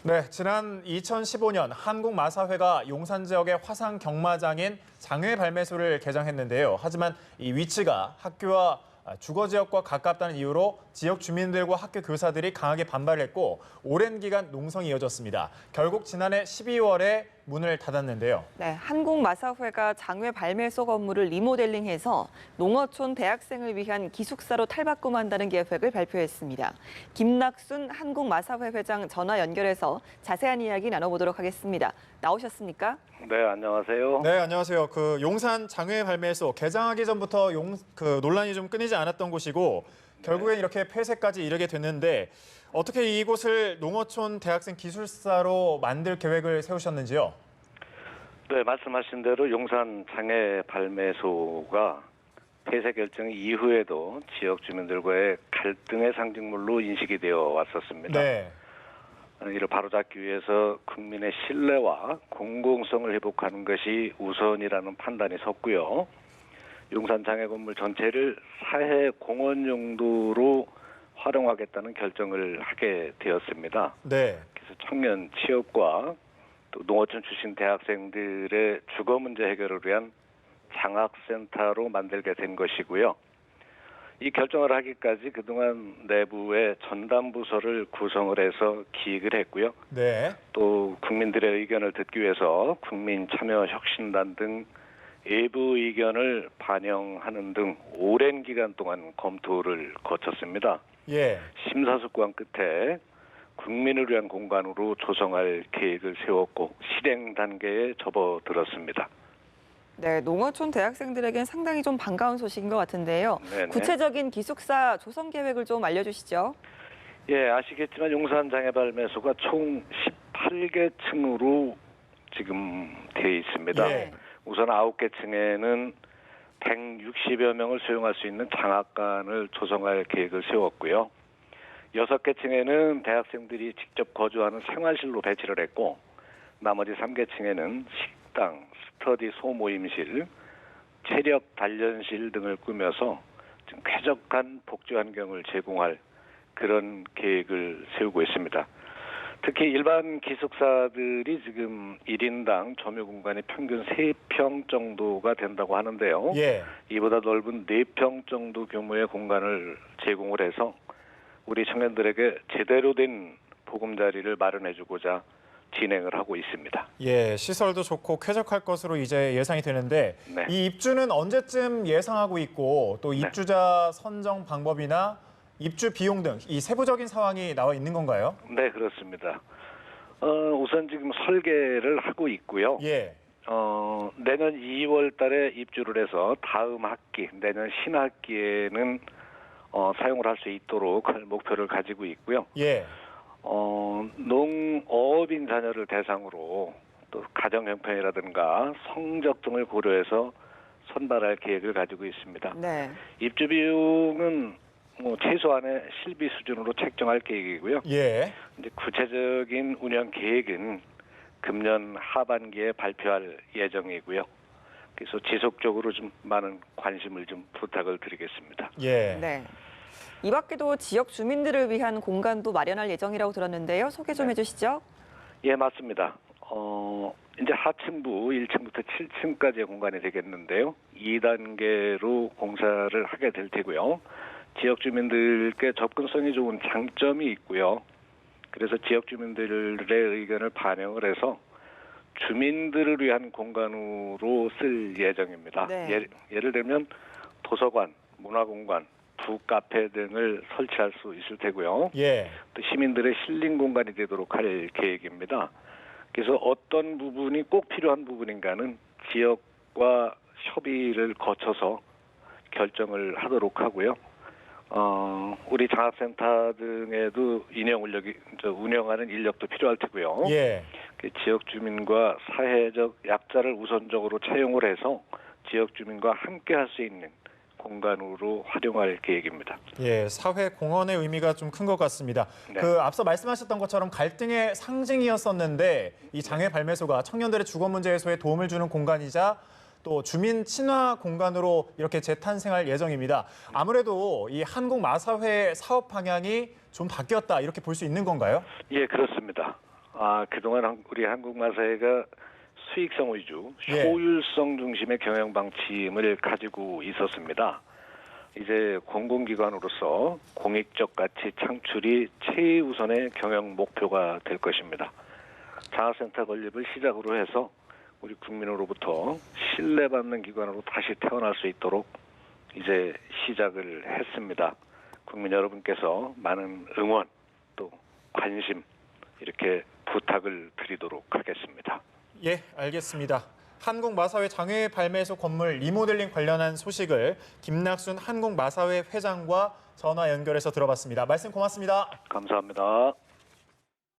네, 지난 2015년 한국마사회가 용산 지역의 화상 경마장인 장외 발매소를 개장했는데요. 하지만 이 위치가 학교와 주거 지역과 가깝다는 이유로 지역 주민들과 학교 교사들이 강하게 반발했고 오랜 기간 농성이 이어졌습니다. 결국 지난해 12월에 문을 닫았는데요. 네, 한국마사회가 장외 발매소 건물을 리모델링해서 농어촌 대학생을 위한 기숙사로 탈바꿈한다는 계획을 발표했습니다. 김낙순 한국마사회 회장 전화 연결해서 자세한 이야기 나눠보도록 하겠습니다. 나오셨습니까? 네, 안녕하세요. 네, 안녕하세요. 용산 장외 발매소 개장하기 전부터 논란이 좀 끊이지 않았던 곳이고 결국엔 이렇게 폐쇄까지 이르게 됐는데 어떻게 이곳을 농어촌 대학생 기숙사로 만들 계획을 세우셨는지요? 네, 말씀하신 대로 용산 장애 발매소가 폐쇄 결정 이후에도 지역 주민들과의 갈등의 상징물로 인식이 되어 왔었습니다. 네. 이를 바로잡기 위해서 국민의 신뢰와 공공성을 회복하는 것이 우선이라는 판단이 섰고요. 용산 장애 건물 전체를 사회 공원 용도로 활용하겠다는 결정을 하게 되었습니다. 네. 그래서 청년 취업과 또 농어촌 출신 대학생들의 주거 문제 해결을 위한 장학센터로 만들게 된 것이고요. 이 결정을 하기까지 그동안 내부의 전담부서를 구성을 해서 기획을 했고요. 네. 또 국민들의 의견을 듣기 위해서 국민참여혁신단 등 외부 의견을 반영하는 등 오랜 기간 동안 검토를 거쳤습니다. 예. 심사숙고한 끝에 국민을 위한 공간으로 조성할 계획을 세웠고 실행 단계에 접어들었습니다. 네, 농어촌 대학생들에겐 상당히 좀 반가운 소식인 것 같은데요. 네네. 구체적인 기숙사 조성 계획을 좀 알려주시죠. 예, 아시겠지만 용산 장애발매소가 총 18개 층으로 지금 되어 있습니다. 예. 우선 9개 층에는 160여 명을 수용할 수 있는 장학관을 조성할 계획을 세웠고요. 6개 층에는 대학생들이 직접 거주하는 생활실로 배치를 했고 나머지 3개 층에는 식당, 스터디 소모임실, 체력 단련실 등을 꾸며서 좀 쾌적한 복지 환경을 제공할 그런 계획을 세우고 있습니다. 특히 일반 기숙사들이 지금 1인당 점유 공간이 평균 3평 정도가 된다고 하는데요. 예. 이보다 넓은 4평 정도 규모의 공간을 제공을 해서 우리 청년들에게 제대로 된 보금자리를 마련해주고자 진행을 하고 있습니다. 예, 시설도 좋고 쾌적할 것으로 이제 예상이 되는데 네. 이 입주는 언제쯤 예상하고 있고 또 입주자 선정 방법이나 입주 비용 등 이 세부적인 상황이 나와 있는 건가요? 네, 그렇습니다. 우선 지금 설계를 하고 있고요. 예. 내년 2월 달에 입주를 해서 다음 학기, 내년 신학기에는 사용을 할 수 있도록 할 목표를 가지고 있고요. 예. 농어업인 자녀를 대상으로 또 가정 형편이라든가 성적 등을 고려해서 선발할 계획을 가지고 있습니다. 네. 입주 비용은 최소한의 실비 수준으로 책정할 계획이고요. 예. 이제 구체적인 운영 계획은 금년 하반기에 발표할 예정이고요. 그래서 지속적으로 좀 많은 관심을 좀 부탁을 드리겠습니다. 예. 네. 이 밖에도 지역 주민들을 위한 공간도 마련할 예정이라고 들었는데요. 소개 좀 해주시죠. 예, 맞습니다. 이제 하층부 1층부터 7층까지의 공간이 되겠는데요. 2단계로 공사를 하게 될 테고요. 지역 주민들께 접근성이 좋은 장점이 있고요. 그래서 지역 주민들의 의견을 반영을 해서 주민들을 위한 공간으로 쓸 예정입니다. 네. 예를 들면 도서관, 문화공간, 북카페 등을 설치할 수 있을 테고요. 예. 또 시민들의 힐링 공간이 되도록 할 계획입니다. 그래서 어떤 부분이 꼭 필요한 부분인가는 지역과 협의를 거쳐서 결정을 하도록 하고요. 우리 장학센터 등에도 운영하는 인력도 필요할 테고요. 예. 지역 주민과 사회적 약자를 우선적으로 채용을 해서 지역 주민과 함께 할 수 있는 공간으로 활용할 계획입니다. 예, 사회 공헌의 의미가 좀 큰 것 같습니다. 네. 앞서 말씀하셨던 것처럼 갈등의 상징이었었는데 이 장애 발매소가 청년들의 주거 문제 해소에 도움을 주는 공간이자 또 주민 친화 공간으로 이렇게 재탄생할 예정입니다. 아무래도 이 한국마사회 사업 방향이 좀 바뀌었다 이렇게 볼 수 있는 건가요? 예, 그렇습니다. 그동안 우리 한국마사회가 수익성 위주, 예. 효율성 중심의 경영 방침을 가지고 있었습니다. 이제 공공기관으로서 공익적 가치 창출이 최우선의 경영 목표가 될 것입니다. 장학센터 건립을 시작으로 해서 우리 국민으로부터 신뢰받는 기관으로 다시 태어날 수 있도록 이제 시작을 했습니다. 국민 여러분께서 많은 응원 또 관심 이렇게 부탁을 드리도록 하겠습니다. 예, 알겠습니다. 한국마사회 장외 발매소 건물 리모델링 관련한 소식을 김낙순 한국마사회 회장과 전화 연결해서 들어봤습니다. 말씀 고맙습니다. 감사합니다.